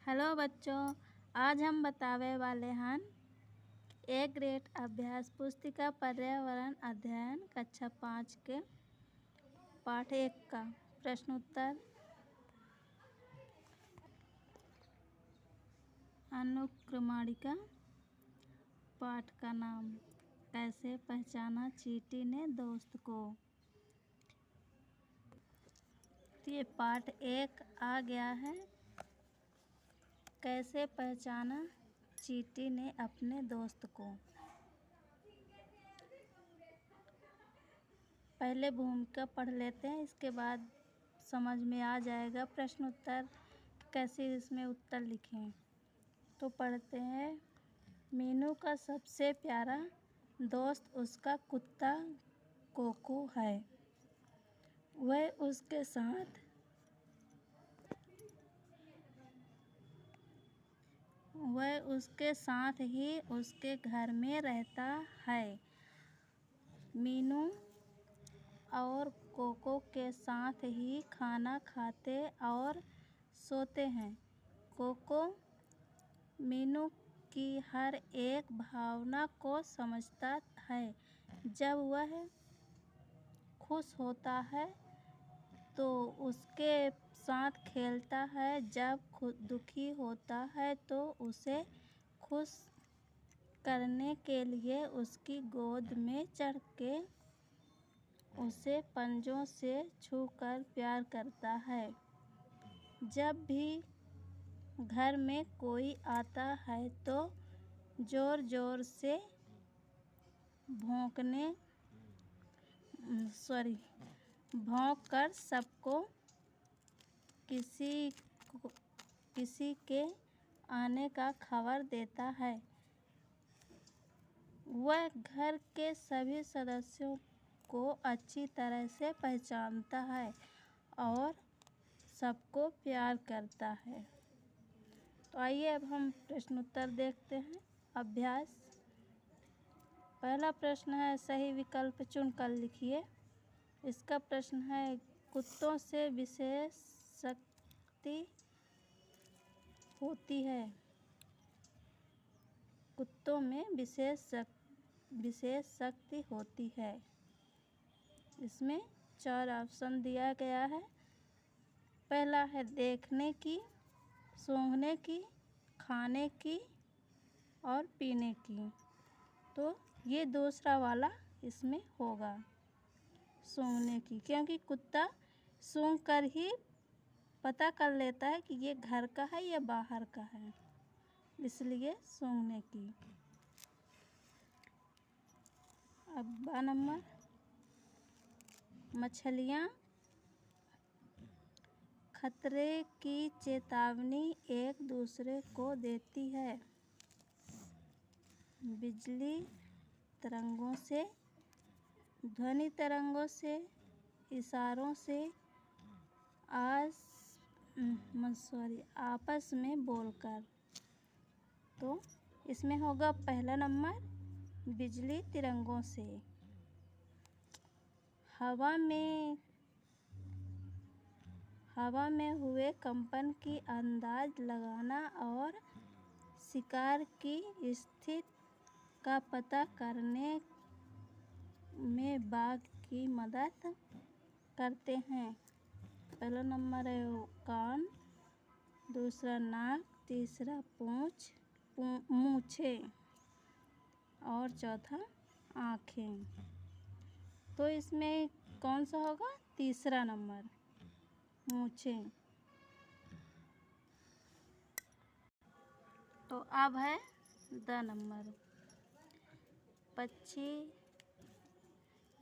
Hello बच्चों, आज हम बतावे वाले हन ए ग्रेड अभ्यास पुस्तिका पर्यावरण अध्ययन कक्षा 5 के पाठ 1 का प्रश्नोत्तर। अनुक्रमणिका। पाठ का नाम कैसे पहचाना चींटी ने दोस्त को। ये पाठ 1 आ गया है। कैसे पहचाना चींटी ने अपने दोस्त को। पहले भूमिका पढ़ लेते हैं, इसके बाद समझ में आ जाएगा प्रश्न उत्तर कैसे इसमें उत्तर लिखें। तो पढ़ते हैं। मीनू का सबसे प्यारा दोस्त उसका कुत्ता कोको है। वह उसके साथ ही उसके घर में रहता है। मीनू और कोको के साथ ही खाना खाते और सोते हैं। कोको मीनू की हर एक भावना को समझता है। जब वह खुश होता है तो उसके साथ खेलता है। जब दुखी होता है तो उसे खुश करने के लिए उसकी गोद में चढ़ के उसे पंजों से छूकर प्यार करता है। जब भी घर में कोई आता है तो जोर जोर से भौंक कर सबको किसी के आने का खबर देता है। वह घर के सभी सदस्यों को अच्छी तरह से पहचानता है और सबको प्यार करता है। तो आइए अब हम प्रश्नोत्तर देखते हैं। अभ्यास। पहला प्रश्न है, सही विकल्प चुनकर लिखिए। इसका प्रश्न है, कुत्तों से विशेष शक्ति होती है। कुत्तों में विशेष शक्ति होती है। इसमें 4 ऑप्शन दिया गया है। पहला है देखने की, सूंघने की, खाने की और पीने की। तो ये दूसरा वाला इसमें होगा, सूंघने की, क्योंकि कुत्ता सूंघ कर ही पता कर लेता है कि ये घर का है या बाहर का है, इसलिए सूंघने की। अब बा नंबर, मछलियाँ खतरे की चेतावनी एक दूसरे को देती है। बिजली तरंगों से, ध्वनि तरंगों से, इशारों से, आपस में बोलकर। तो इसमें होगा पहला नंबर, बिजली तरंगों से। हवा में हुए कंपन की अंदाज लगाना और शिकार की स्थिति का पता करने में बाघ की मदद करते हैं। पहला नंबर है कान, दूसरा नाक, तीसरा मूंछें और चौथा आँखें। तो इसमें कौन सा होगा? तीसरा नंबर, मूंछें। तो अब है 2 नंबर,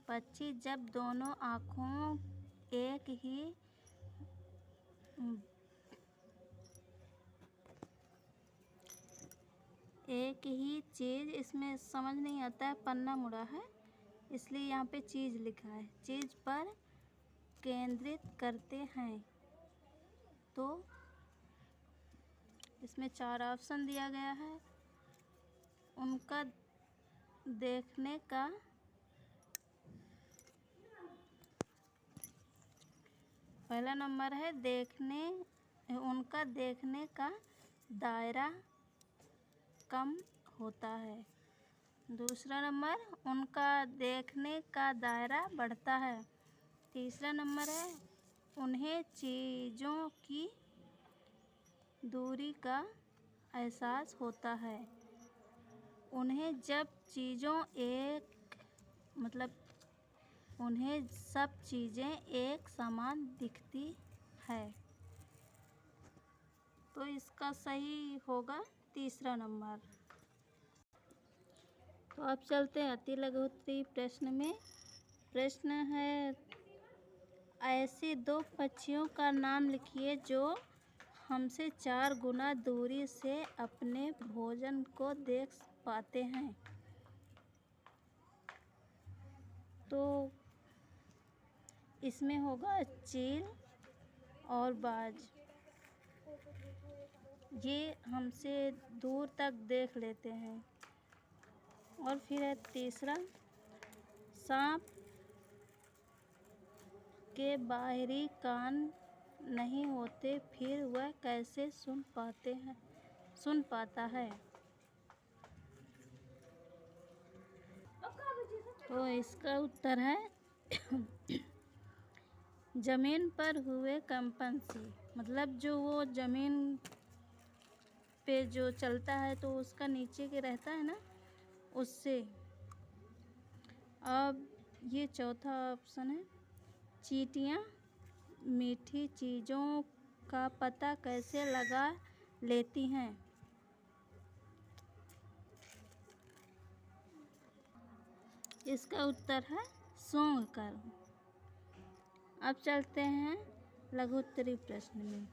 पक्षी जब दोनों आँखों एक ही चीज़, इसमें समझ नहीं आता है, पन्ना मुड़ा है इसलिए यहाँ पे चीज़ लिखा है, चीज़ पर केंद्रित करते हैं। तो इसमें 4 ऑप्शन दिया गया है। उनका देखने का पहला नंबर है, उनका देखने का दायरा कम होता है। दूसरा नंबर, उनका देखने का दायरा बढ़ता है। तीसरा नंबर है, उन्हें चीज़ों की दूरी का एहसास होता है। उन्हें जब चीज़ों एक मतलब उन्हें सब चीज़ें एक समान दिखती है। तो इसका सही होगा तीसरा नंबर। तो अब चलते हैं अति लघु उत्तरीय प्रश्न में। प्रश्न है, ऐसे दो पक्षियों का नाम लिखिए जो हमसे 4 गुना दूरी से अपने भोजन को देख पाते हैं। तो इसमें होगा चील और बाज। ये हमसे दूर तक देख लेते हैं। और फिर है तीसरा, सांप के बाहरी कान नहीं होते, फिर वह कैसे सुन पाता है। तो इसका उत्तर है जमीन पर हुए कंपन से। मतलब जो वो जमीन पे जो चलता है तो उसका नीचे के रहता है ना, उससे। अब ये चौथा ऑप्शन है, चींटियाँ मीठी चीज़ों का पता कैसे लगा लेती हैं। इसका उत्तर है सूंघ कर। अब चलते हैं लघु उत्तरीय प्रश्न में।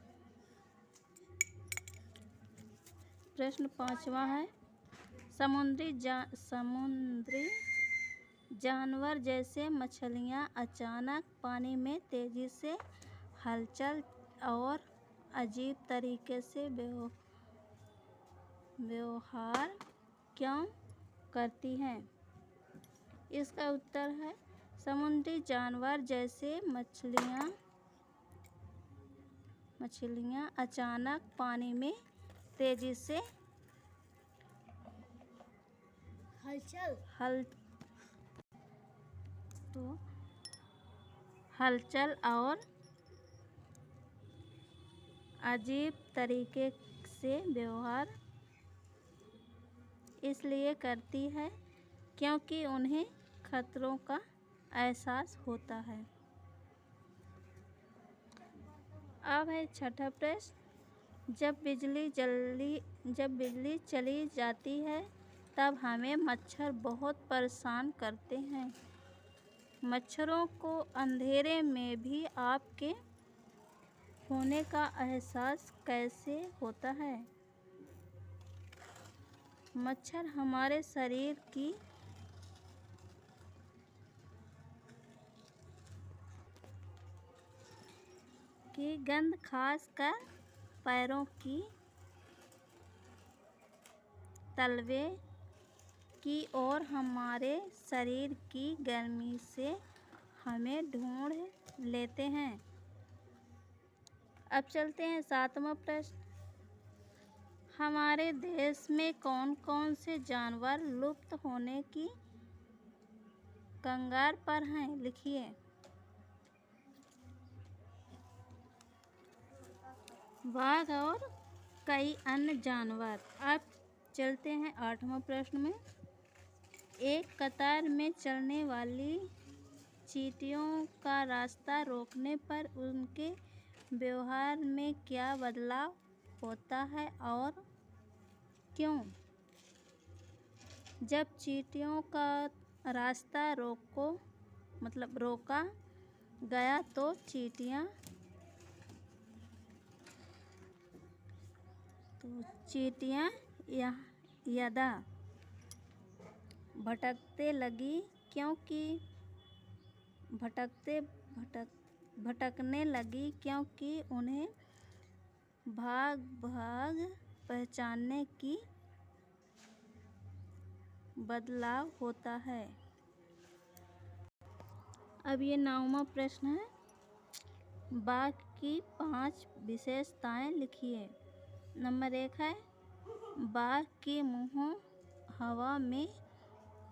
प्रश्न 5वां है, समुद्री जानवर जैसे मछलियाँ अचानक पानी में तेजी से हलचल और अजीब तरीके से व्यवहार क्यों करती हैं। इसका उत्तर है, समुद्री जानवर जैसे मछलियाँ अचानक पानी में तेजी से हलचल और अजीब तरीके से व्यवहार इसलिए करती है क्योंकि उन्हें खतरों का एहसास होता है। अब है छठा प्रश्न, जब बिजली चली जाती है तब हमें मच्छर बहुत परेशान करते हैं। मच्छरों को अंधेरे में भी आपके होने का एहसास कैसे होता है। मच्छर हमारे शरीर की गंध, खासकर पैरों की तलवे की और हमारे शरीर की गर्मी से हमें ढूंढ लेते हैं। अब चलते हैं 7वां प्रश्न, हमारे देश में कौन कौन से जानवर लुप्त होने की कगार पर हैं, लिखिए। बाघ और कई अन्य जानवर। अब चलते हैं 8वां प्रश्न में, एक कतार में चलने वाली चींटियों का रास्ता रोकने पर उनके व्यवहार में क्या बदलाव होता है और क्यों। जब चींटियों का रास्ता रोका गया तो चींटियाँ यादा भटकने लगी क्योंकि उन्हें भाग पहचानने की बदलाव होता है। अब ये 9वां प्रश्न है, बाघ की 5 विशेषताएं लिखिए। नंबर 1 है बाघ की मुँह हवा में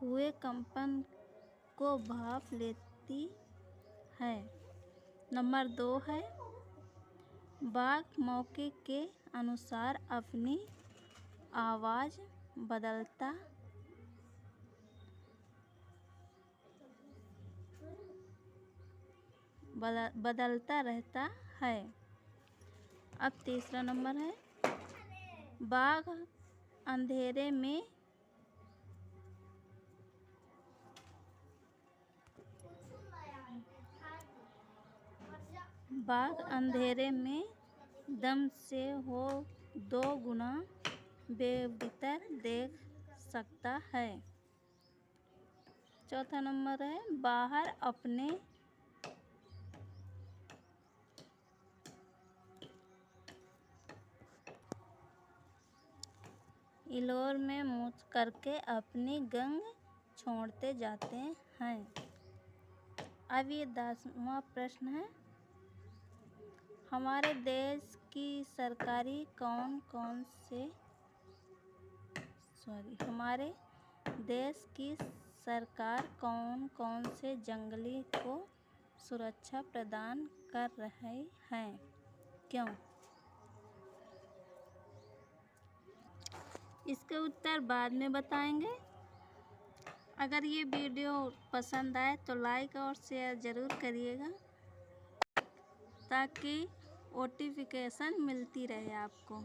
हुए कंपन को भाप लेती है। नंबर 2 है बाघ मौके के अनुसार अपनी आवाज़ बदलता रहता है। अब तीसरा नंबर है बाघ अंधेरे में दम से हो 2 गुना बेहतर देख सकता है। चौथा नंबर है बाहर अपने इलोर में मूछ करके अपनी गंध छोड़ते जाते हैं। अब ये 10वां प्रश्न है हमारे देश की सरकारी हमारे देश की सरकार कौन से जंगली को सुरक्षा प्रदान कर रहे हैं, क्यों? इसके उत्तर बाद में बताएंगे। अगर ये वीडियो पसंद आए तो लाइक और शेयर ज़रूर करिएगा ताकि नोटिफिकेशन मिलती रहे आपको।